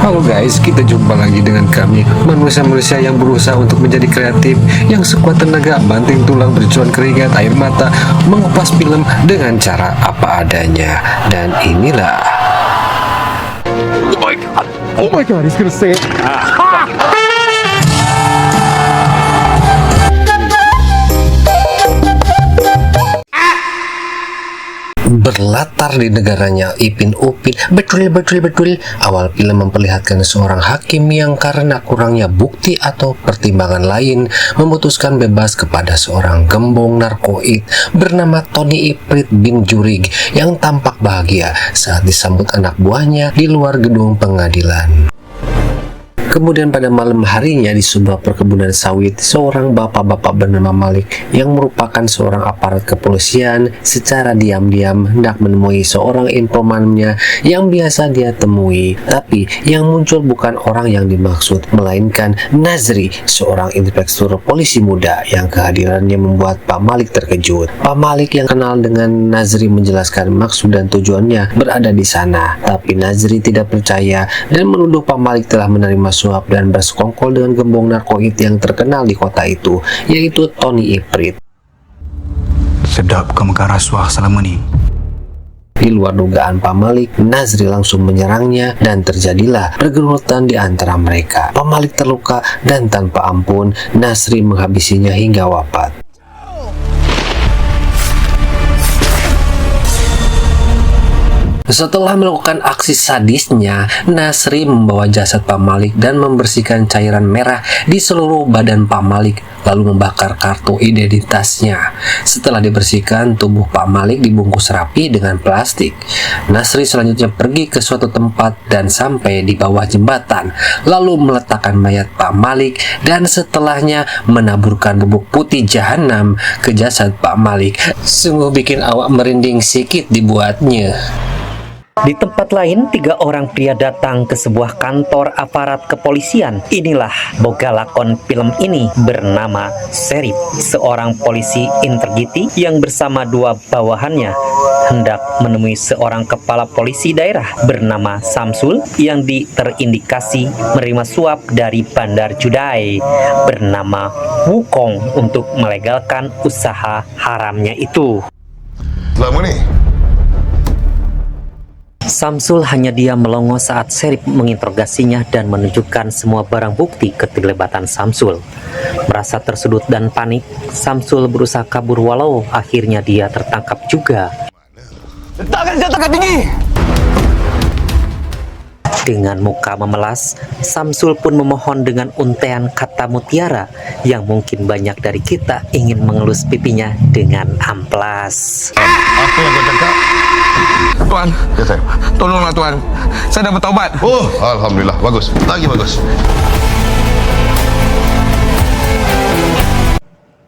Halo guys, kita jumpa lagi dengan kami, manusia-manusia yang berusaha untuk menjadi kreatif, yang sekuat tenaga, banting tulang, berjuang keringat, air mata, mengupas film dengan cara apa adanya. Dan inilah Oh my god, he's gonna say it. berlatar di negaranya Ipin Upin. Betul. Awal film memperlihatkan seorang hakim yang karena kurangnya bukti atau pertimbangan lain memutuskan bebas kepada seorang gembong narkoid bernama Tony Ifrit bin Jurig yang tampak bahagia saat disambut anak buahnya di luar gedung pengadilan. Kemudian pada malam harinya di sebuah perkebunan sawit, seorang bapak-bapak bernama Malik yang merupakan seorang aparat kepolisian secara diam-diam hendak menemui seorang informannya yang biasa dia temui. Tapi yang muncul bukan orang yang dimaksud, melainkan Nazri, seorang inspektur polisi muda yang kehadirannya membuat Pak Malik terkejut. Pak Malik yang kenal dengan Nazri menjelaskan maksud dan tujuannya berada di sana. Tapi Nazri tidak percaya dan menuduh Pak Malik telah menerima suap dan bersekongkol dengan gembong narkoid yang terkenal di kota itu, yaitu Tony Ifrit. Sedap kau makan rasuah selama ni. Di luar dugaan Pak Malik, Nazri langsung menyerangnya dan terjadilah pergerutan di antara mereka. Pak Malik terluka dan tanpa ampun Nazri menghabisinya hingga wafat. Setelah melakukan aksi sadisnya, Nazri membawa jasad Pak Malik dan membersihkan cairan merah di seluruh badan Pak Malik, lalu membakar kartu identitasnya. Setelah dibersihkan, tubuh Pak Malik dibungkus rapi dengan plastik. Nazri selanjutnya pergi ke suatu tempat dan sampai di bawah jembatan, lalu meletakkan mayat Pak Malik dan setelahnya menaburkan bubuk putih jahanam ke jasad Pak Malik. Sungguh bikin awak merinding sikit dibuatnya. Di tempat lain, 3 orang pria datang ke sebuah kantor aparat kepolisian. Inilah boga lakon film ini bernama Serif, seorang polisi integriti yang bersama 2 bawahannya hendak menemui seorang kepala polisi daerah bernama Samsul yang terindikasi menerima suap dari bandar Judai bernama Wukong untuk melegalkan usaha haramnya itu. Lama ni? Samsul hanya diam melongo saat Serif menginterogasinya dan menunjukkan semua barang bukti keterlibatan Samsul. Merasa tersudut dan panik, Samsul berusaha kabur walau akhirnya dia tertangkap juga. Letakkan senjata tinggi! Dengan muka memelas, Samsul pun memohon dengan untaian kata mutiara yang mungkin banyak dari kita ingin mengelus pipinya dengan amplas. Apa yang kau cakap? Tuan, ya, saya. Tolonglah Tuan. Saya dah bertaubat. Oh, Alhamdulillah. Bagus. Lagi bagus.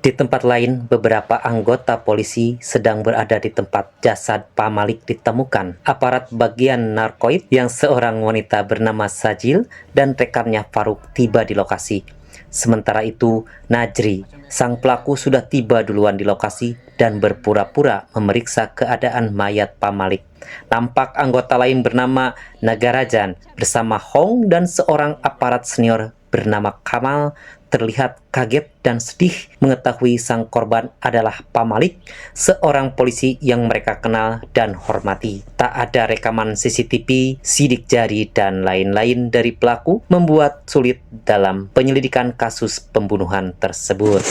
Di tempat lain, beberapa anggota polisi sedang berada di tempat jasad Pak Malik ditemukan. Aparat bagian narkoid yang seorang wanita bernama Sajil dan rekannya Faruk tiba di lokasi. Sementara itu, Najri, sang pelaku sudah tiba duluan di lokasi dan berpura-pura memeriksa keadaan mayat Pak Malik. Nampak anggota lain bernama Nagarajan bersama Hong dan seorang aparat senior bernama Kamal terlihat kaget dan sedih mengetahui sang korban adalah Pak Malik, seorang polisi yang mereka kenal dan hormati. Tak ada rekaman CCTV, sidik jari, dan lain-lain dari pelaku membuat sulit dalam penyelidikan kasus pembunuhan tersebut.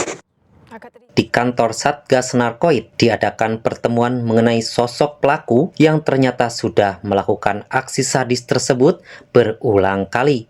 Di kantor Satgas Narkoid diadakan pertemuan mengenai sosok pelaku yang ternyata sudah melakukan aksi sadis tersebut berulang kali.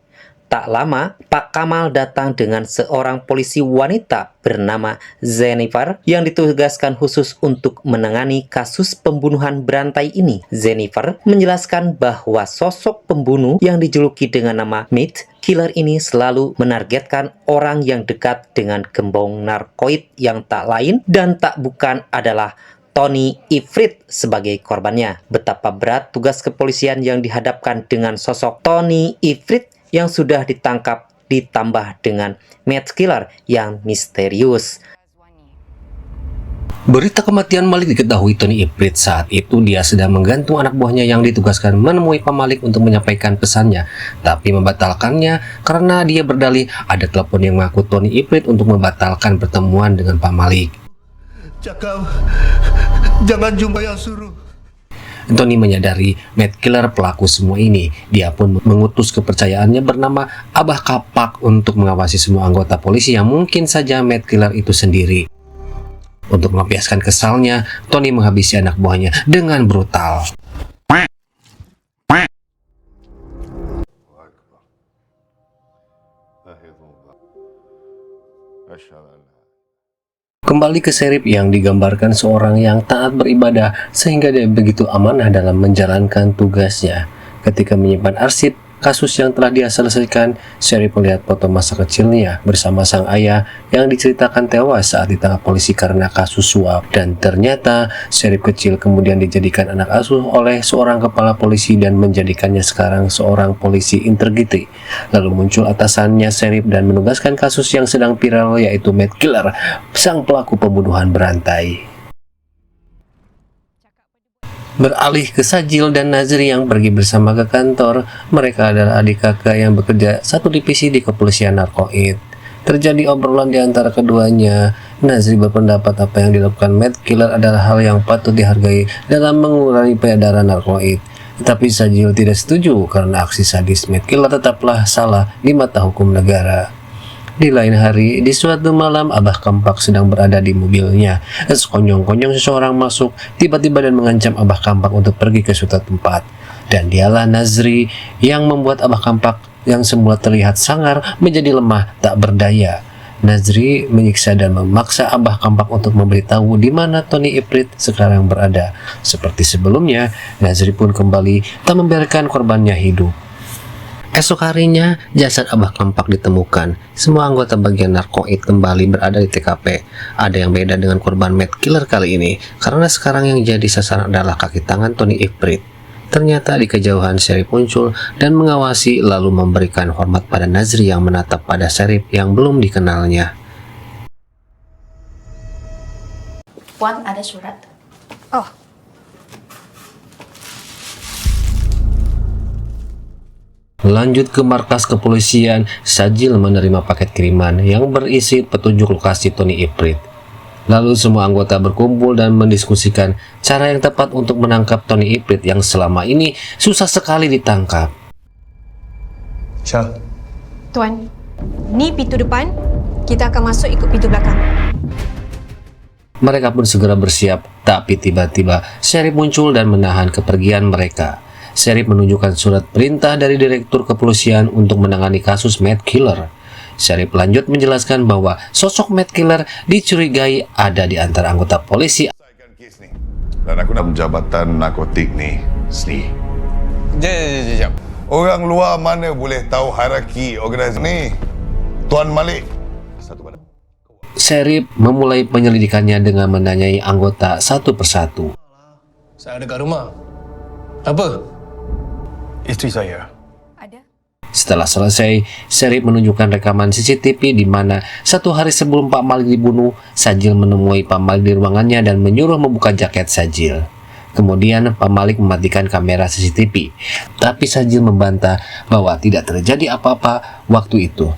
Tak lama, Pak Kamal datang dengan seorang polisi wanita bernama Jennifer yang ditugaskan khusus untuk menangani kasus pembunuhan berantai ini. Jennifer menjelaskan bahwa sosok pembunuh yang dijuluki dengan nama Meat Killer ini selalu menargetkan orang yang dekat dengan gembong narkoid yang tak lain dan tak bukan adalah Tony Ifrit sebagai korbannya. Betapa berat tugas kepolisian yang dihadapkan dengan sosok Tony Ifrit yang sudah ditangkap ditambah dengan Matt Killer yang misterius. Berita kematian Malik diketahui Tony Iprit. Saat itu dia sedang menggantung anak buahnya yang ditugaskan menemui Pak Malik untuk menyampaikan pesannya, tapi membatalkannya karena dia berdalih ada telepon yang mengaku Tony Iprit untuk membatalkan pertemuan dengan Pak Malik. Cakap, jangan jumpa yang suruh. Tony menyadari Matt Killer pelaku semua ini. Dia pun mengutus kepercayaannya bernama Abah Kapak untuk mengawasi semua anggota polisi yang mungkin saja Matt Killer itu sendiri. Untuk melampiaskan kesalnya, Tony menghabisi anak buahnya dengan brutal. Kembali ke Sheriff yang digambarkan seorang yang taat beribadah sehingga dia begitu amanah dalam menjalankan tugasnya. Ketika menyimpan arsip kasus yang telah dia selesaikan, Sheriff melihat foto masa kecilnya bersama sang ayah yang diceritakan tewas saat ditangkap polisi karena kasus suap. Dan ternyata Sheriff kecil kemudian dijadikan anak asuh oleh seorang kepala polisi dan menjadikannya sekarang seorang polisi integriti. Lalu muncul atasannya Sheriff dan menugaskan kasus yang sedang viral, yaitu Matt Killer, sang pelaku pembunuhan berantai. Beralih ke Sajil dan Nazri yang pergi bersama ke kantor. Mereka adalah adik kakak yang bekerja satu divisi di kepolisian narkoid. Terjadi obrolan di antara keduanya. Nazri berpendapat apa yang dilakukan Matt Killer adalah hal yang patut dihargai dalam mengurangi peredaran narkoid. Tetapi Sajil tidak setuju karena aksi sadis Matt Killer tetaplah salah di mata hukum negara. Di lain hari, di suatu malam, Abah Kampak sedang berada di mobilnya. Sekonyong-konyong seseorang masuk tiba-tiba dan mengancam Abah Kampak untuk pergi ke suatu tempat. Dan dialah Nazri yang membuat Abah Kampak yang semula terlihat sangar menjadi lemah tak berdaya. Nazri menyiksa dan memaksa Abah Kampak untuk memberitahu di mana Tony Iprit sekarang berada. Seperti sebelumnya, Nazri pun kembali tak membiarkan korbannya hidup. Esok harinya, jasad Abah Kampak ditemukan. Semua anggota bagian narkoid kembali berada di TKP. Ada yang beda dengan korban Matt Killer kali ini, karena sekarang yang jadi sasaran adalah kaki tangan Tony Iprit. Ternyata di kejauhan Sheriff muncul dan mengawasi lalu memberikan hormat pada Nazri yang menatap pada Sheriff yang belum dikenalnya. Puan, ada surat. Oh, Lanjut ke markas kepolisian, Sajil menerima paket kiriman yang berisi petunjuk lokasi Tony Iprit. Lalu semua anggota berkumpul dan mendiskusikan cara yang tepat untuk menangkap Tony Iprit yang selama ini susah sekali ditangkap. Syah, Tuan, ni pintu depan, kita akan masuk ikut pintu belakang. Mereka pun segera bersiap, tapi tiba-tiba Sheriff muncul dan menahan kepergian mereka. Sheriff menunjukkan surat perintah dari Direktur Kepolisian untuk menangani kasus Matt Killer. Sheriff lanjut menjelaskan bahwa sosok Matt Killer dicurigai ada di antara anggota polisi. Dan aku nak jabatan narkotik ni, Sni. Jap. Orang luar mana boleh tahu hierarki organisasi ni? Tuan Malik. Sheriff memulai penyelidikannya dengan menanyai anggota satu persatu. Saya ada kat rumah. Apa? isteri saya. Ada? Setelah selesai, Sheriff menunjukkan rekaman CCTV di mana satu hari sebelum Pak Malik dibunuh, Sajil menemui Pak Malik di ruangannya dan menyuruh membuka jaket Sajil. Kemudian Pak Malik mematikan kamera CCTV, tapi Sajil membantah bahwa tidak terjadi apa-apa waktu itu.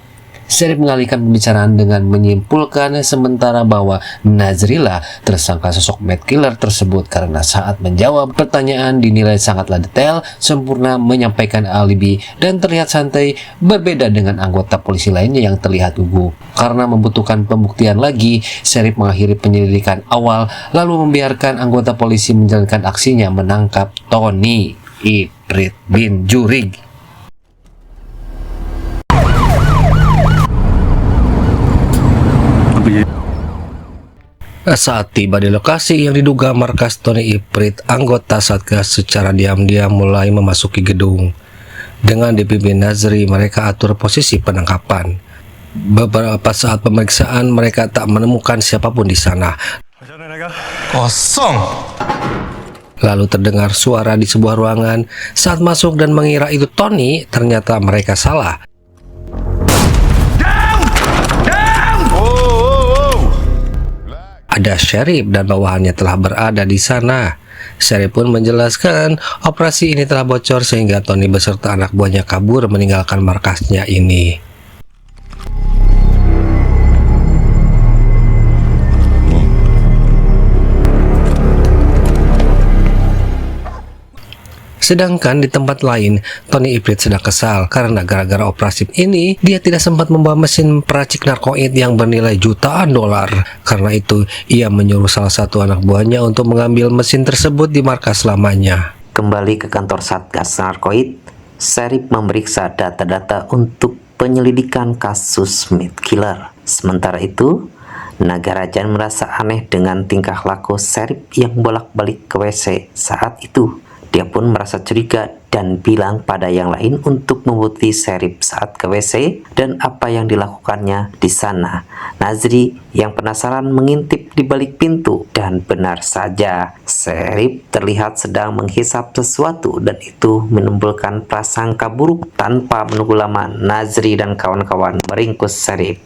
Sheriff mengalihkan pembicaraan dengan menyimpulkan sementara bahwa Nazrila tersangka sosok Matt Killer tersebut karena saat menjawab pertanyaan dinilai sangatlah detail, sempurna, menyampaikan alibi, dan terlihat santai, berbeda dengan anggota polisi lainnya yang terlihat gugup. Karena membutuhkan pembuktian lagi, Sheriff mengakhiri penyelidikan awal lalu membiarkan anggota polisi menjalankan aksinya menangkap Tony Iprit bin Jurig. Saat tiba di lokasi yang diduga markas Tony Iprit, anggota Satgas secara diam-diam mulai memasuki gedung. Dengan dipimpin Nazri, mereka atur posisi penangkapan. Beberapa saat pemeriksaan, mereka tak menemukan siapapun di sana. Kosong. Lalu terdengar suara di sebuah ruangan. Saat masuk dan mengira itu Tony, ternyata mereka salah. ada Sheriff dan bawahannya telah berada di sana. Sheriff pun menjelaskan operasi ini telah bocor sehingga Tony beserta anak buahnya kabur meninggalkan markasnya ini. Sedangkan di tempat lain, Tony Iprit sedang kesal karena gara-gara operasi ini, dia tidak sempat membawa mesin peracik narkoid yang bernilai jutaan dolar. Karena itu, ia menyuruh salah satu anak buahnya untuk mengambil mesin tersebut di markas lamanya. Kembali ke kantor Satgas Narkoid, Sheriff memeriksa data-data untuk penyelidikan kasus Mad Killer. Sementara itu, Nagarajan merasa aneh dengan tingkah laku Sheriff yang bolak-balik ke WC saat itu. Dia pun merasa curiga dan bilang pada yang lain untuk memutih Sheriff saat ke WC dan apa yang dilakukannya di sana. Nazri yang penasaran mengintip di balik pintu dan benar saja Sheriff terlihat sedang menghisap sesuatu dan itu menimbulkan prasangka buruk. Tanpa menunggu lama, Nazri dan kawan-kawan meringkus Sheriff.